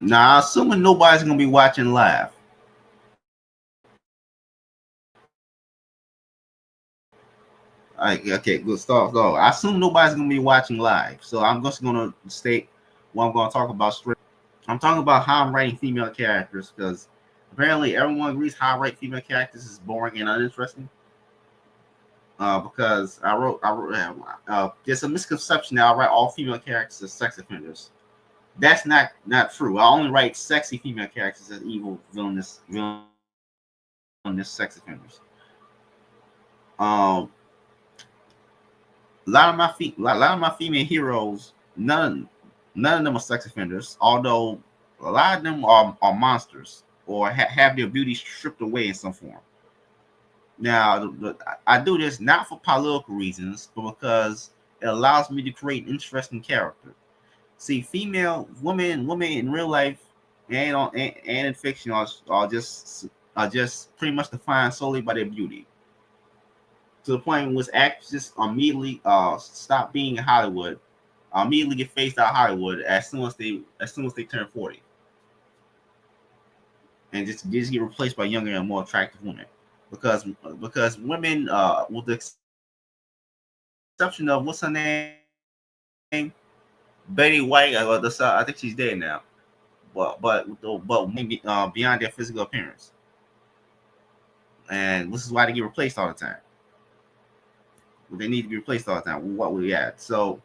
Now, assuming nobody's gonna be watching live. Okay, good start. So I assume nobody's gonna be watching live. So I'm just gonna state what I'm gonna talk about straight. I'm talking about how I'm writing female characters because apparently everyone agrees how I write female characters is boring and uninteresting. Because there's a misconception that I write all female characters as sex offenders. That's not true. I only write sexy female characters as evil, villainous sex offenders. Um, a lot of my female heroes, none of them are sex offenders. Although a lot of them are monsters or have their beauty stripped away in some form. Now, I do this not for political reasons, but because it allows me to create interesting character. See, female women in real life and in fiction are just pretty much defined solely by their beauty. To the point in which actresses immediately stop being in Hollywood, immediately get phased out of Hollywood as soon as they turn 40, and just get replaced by younger and more attractive women. Because women, with the exception of what's her name, Betty White, I think she's dead now. But women beyond their physical appearance, and this is why they get replaced all the time. They need to be replaced all the time. What we at? So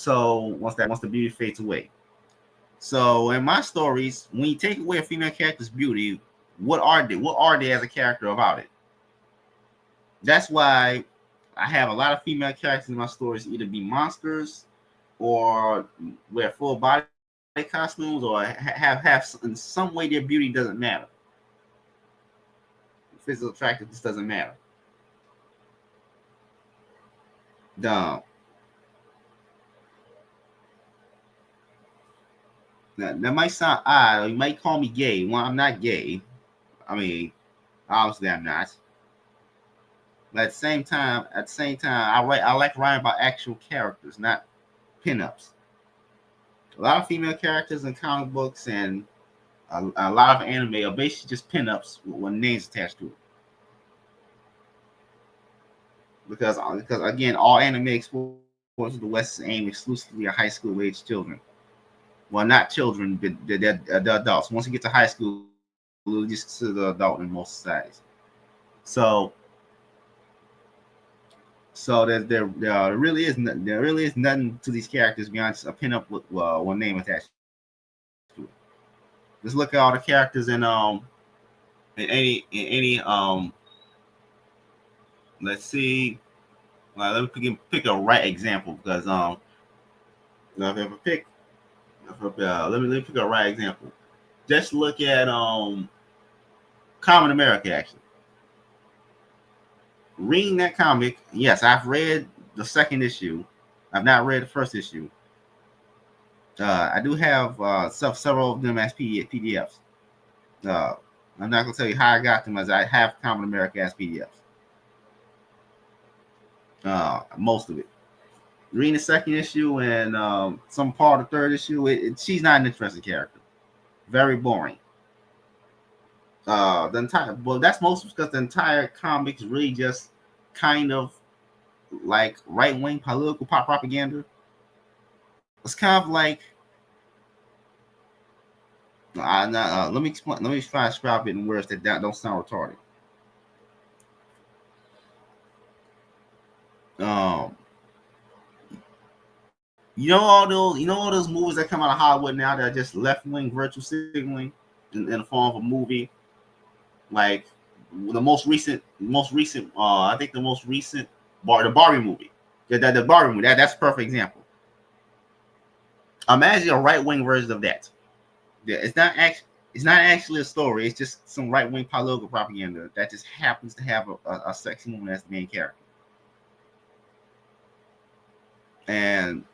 once the beauty fades away. So in my stories, when you take away a female character's beauty, what are they? What are they as a character about it? That's why I have a lot of female characters in my stories either be monsters or wear full body costumes or have in some way their beauty doesn't matter. Physical attractiveness doesn't matter. The that might sound odd, or you might call me gay. Well, I'm not gay. I mean, obviously I'm not. But at the same time, I like writing about actual characters, not pinups. A lot of female characters in comic books and a lot of anime are basically just pinups with names attached to it. Because again, all anime exports to the West is aimed exclusively at high school age children. Well, not children, but they're adults. Once you get to high school, they're just considered an adult in most societies. So, there really is nothing to these characters beyond just a pinup with one name attached to it. Just look at all the characters in any let's see. Let me pick a right example because if I pick let me pick a right example. Just look at Common America. Actually, reading that comic, yes, I've read the second issue. I've not read the first issue. I do have several of them as PDFs. Uh, I'm not gonna tell you how I got them, as I have Common America as PDFs. Most of it. Reading the second issue and some part of the third issue, she's not an interesting character. Very boring. The entire that's mostly because the entire comic is really just kind of like right wing political pop propaganda. It's kind of like let me explain. Let me try to describe it in words that don't sound retarded. Um, you know all those movies that come out of Hollywood now that are just left wing virtue signaling in the form of a movie, like the most recent. I think the most recent the Barbie movie. The Barbie movie. That's a perfect example. Imagine a right wing version of that. Yeah, it's not actually a story. It's just some right wing political propaganda that just happens to have a sexy woman as the main character. And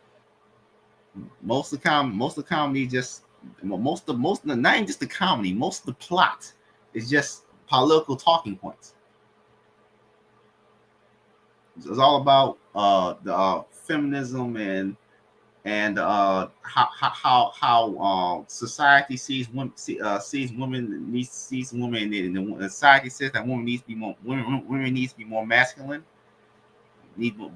most of the comedy just most of the not even just the comedy. Most of the plot is just political talking points. It's all about the feminism and and how society sees women, sees women, and the society says that women needs to be more masculine.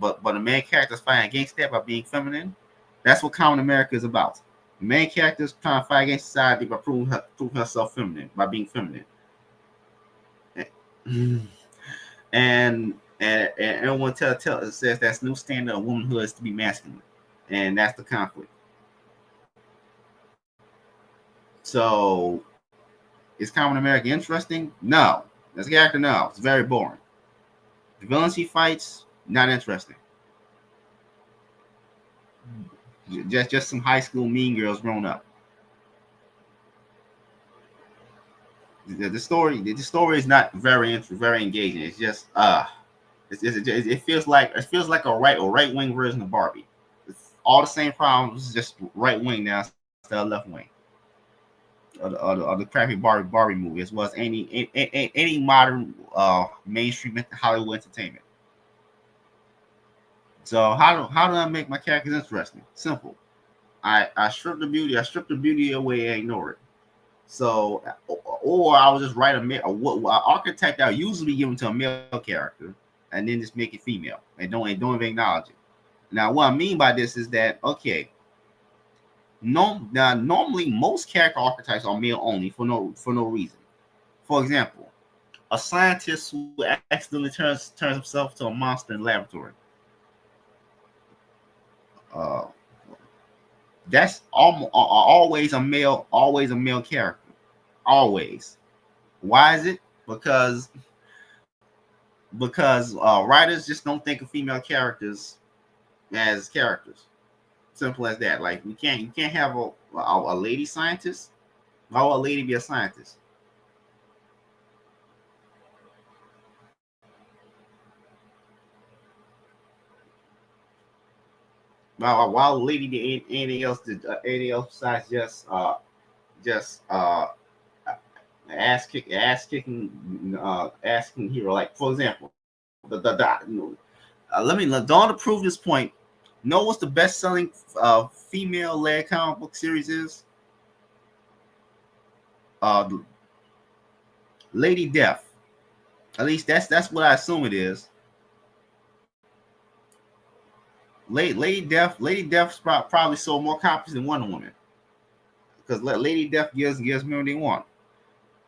But the main character's fighting against that by being feminine. That's what Common America is about. The main character's trying to fight against society by proving herself feminine by being feminine. And everyone says that's new standard of womanhood is to be masculine, and that's the conflict. So, is Common America interesting? No. As a character, no. It's very boring. The villains he fights, not interesting. Just some high school mean girls grown up. The story is not very engaging. It's just it feels like a right wing version of Barbie. It's all the same problems, just right wing now instead of left wing. Or the crappy Barbie movie, as well as any modern mainstream Hollywood entertainment. So how do I make my characters interesting? Simple. I strip the beauty away and ignore it. So, or I will just write a archetype that I usually be given to a male character, and then just make it female, and don't even acknowledge it. Now, what I mean by this is that okay, normally most character archetypes are male only for no reason. For example, a scientist who accidentally turns himself to a monster in the laboratory. Uh, that's always a male character. Always. Why is it? Because writers just don't think of female characters as characters. Simple as that. Like you can't have a lady scientist. Why would a lady be a scientist? Why would a lady be anything else besides just ass kicking hero? Like for example, let me Dawn to prove this point. Know what's the best selling female led comic book series is? Uh, Lady Death. At least that's what I assume it is. Lady Death probably sold more copies than Wonder Woman because Lady Death gives men what they want.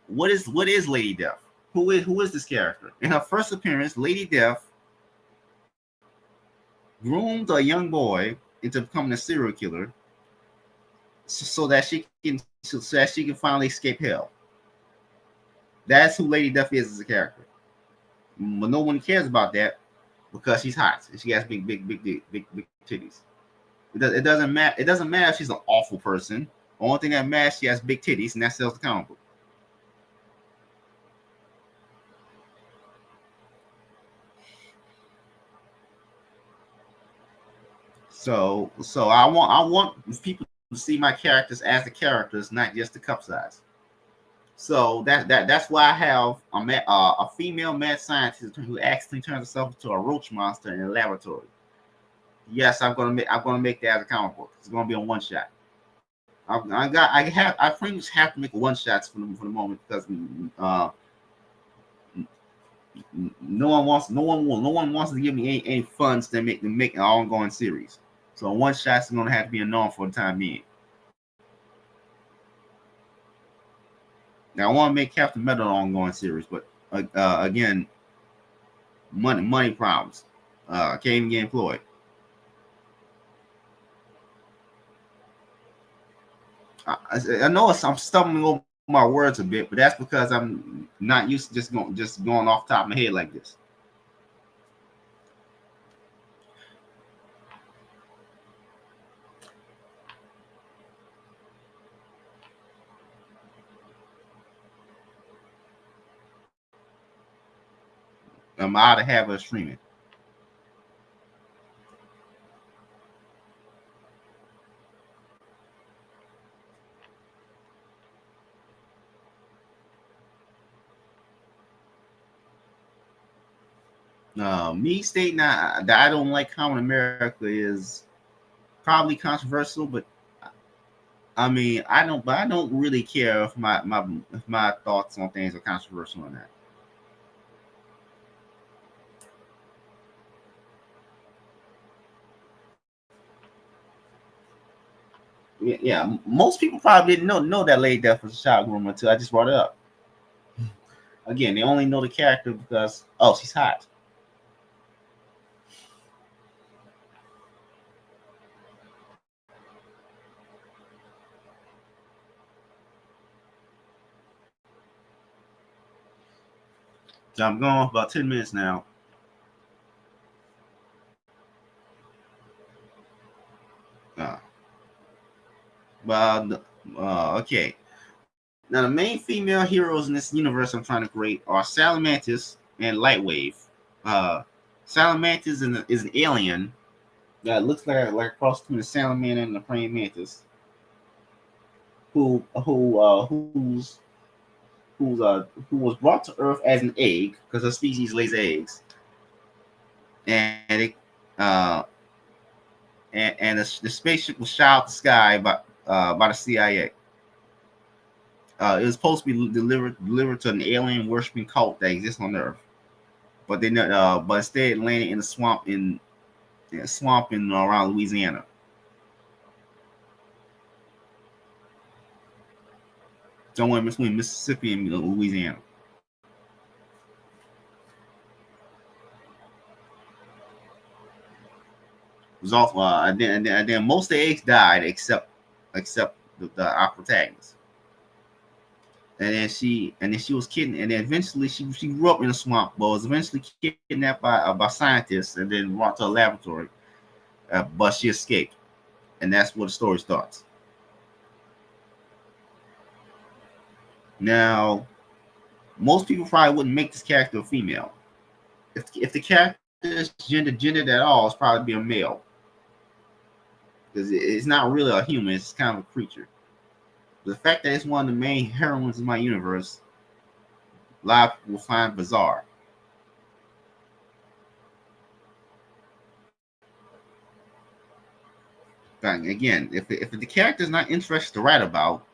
What is Lady Death? Who is this character? In her first appearance, Lady Death groomed a young boy into becoming a serial killer, so that she can finally escape hell. That's who Lady Death is as a character. But no one cares about that because she's hot and she has big titties. It doesn't matter. It doesn't matter if she's an awful person. The only thing that matters, she has big titties, and that sells the comic book. So I want people to see my characters as the characters, not just the cup size. So that's why I have a female mad scientist who accidentally turns herself into a roach monster in a laboratory. Yes, I'm gonna make that as a comic book. It's gonna be a one shot. I pretty much have to make one shots for the moment because no one wants to give me any funds to make an ongoing series. So one shots is gonna have to be a norm for the time being. Now I want to make Captain Metal an ongoing series, but again, money problems. Can't even get employed. I know I'm stumbling over my words a bit, but that's because I'm not used to just going off the top of my head like this. I'm out of habit of streaming. Me stating that I don't like Common America is probably controversial, but I mean, I don't really care if my thoughts on things are controversial or not. Yeah, most people probably didn't know that Lady Death was a child groomer until I just brought it up. Again, they only know the character because she's hot. So I'm going for about 10 minutes now. Uh, but okay. Now the main female heroes in this universe I'm trying to create are Salamantis and Lightwave. Uh, Salamantis is an alien that looks like a cross between a salamander and a praying mantis, who was brought to Earth as an egg because her species lays eggs, and it uh and the spaceship was shot out the sky by the CIA. It was supposed to be delivered to an alien worshiping cult that exists on Earth, but instead it landed in a swamp in around Louisiana. Somewhere between Mississippi and Louisiana. Was off, and then most of the eggs died except our protagonist. And then she was kidnapped, and then eventually she grew up in a swamp, but was eventually kidnapped by scientists and then brought to a laboratory. But she escaped, and that's where the story starts. Now, most people probably wouldn't make this character a female. If the character is gendered at all, it's probably be a male because it's not really a human; it's kind of a creature. The fact that it's one of the main heroines in my universe, a lot of people will find bizarre. But again, if the character is not interesting to write about,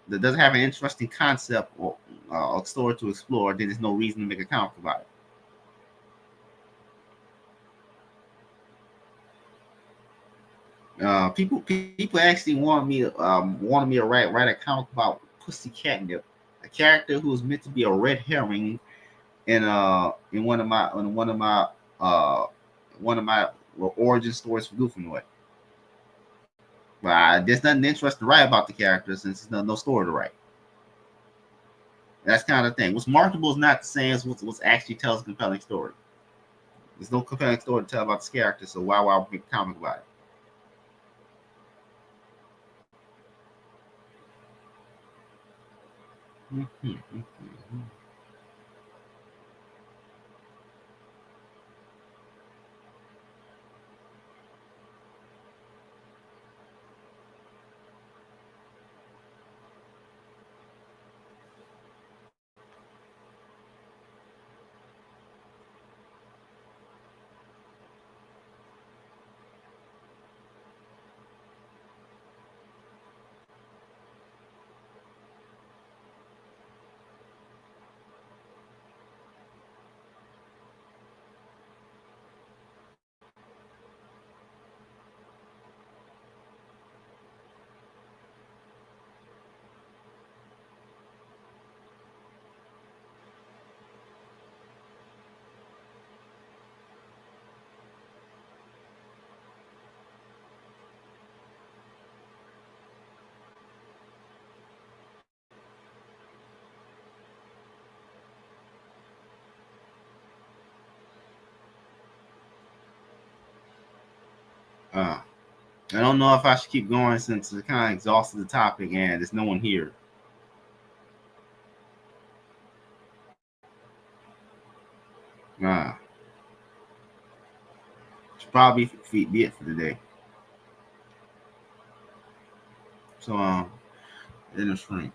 that doesn't have an interesting concept or a story to explore, then there's no reason to make a comic about it. People actually wanted me to write a comic about Pussy Catnip, a character who was meant to be a red herring in uh one of my origin stories for Goofanoid. But there's nothing interesting to write about the character since there's no story to write. That's kind of the thing. What's marketable is not the same as what's actually tells a compelling story. There's no compelling story to tell about this character, so why make a comic about it? Uh, I don't know if I should keep going since it kind of exhausted the topic and there's no one here. Should probably be it for today. So, in the stream.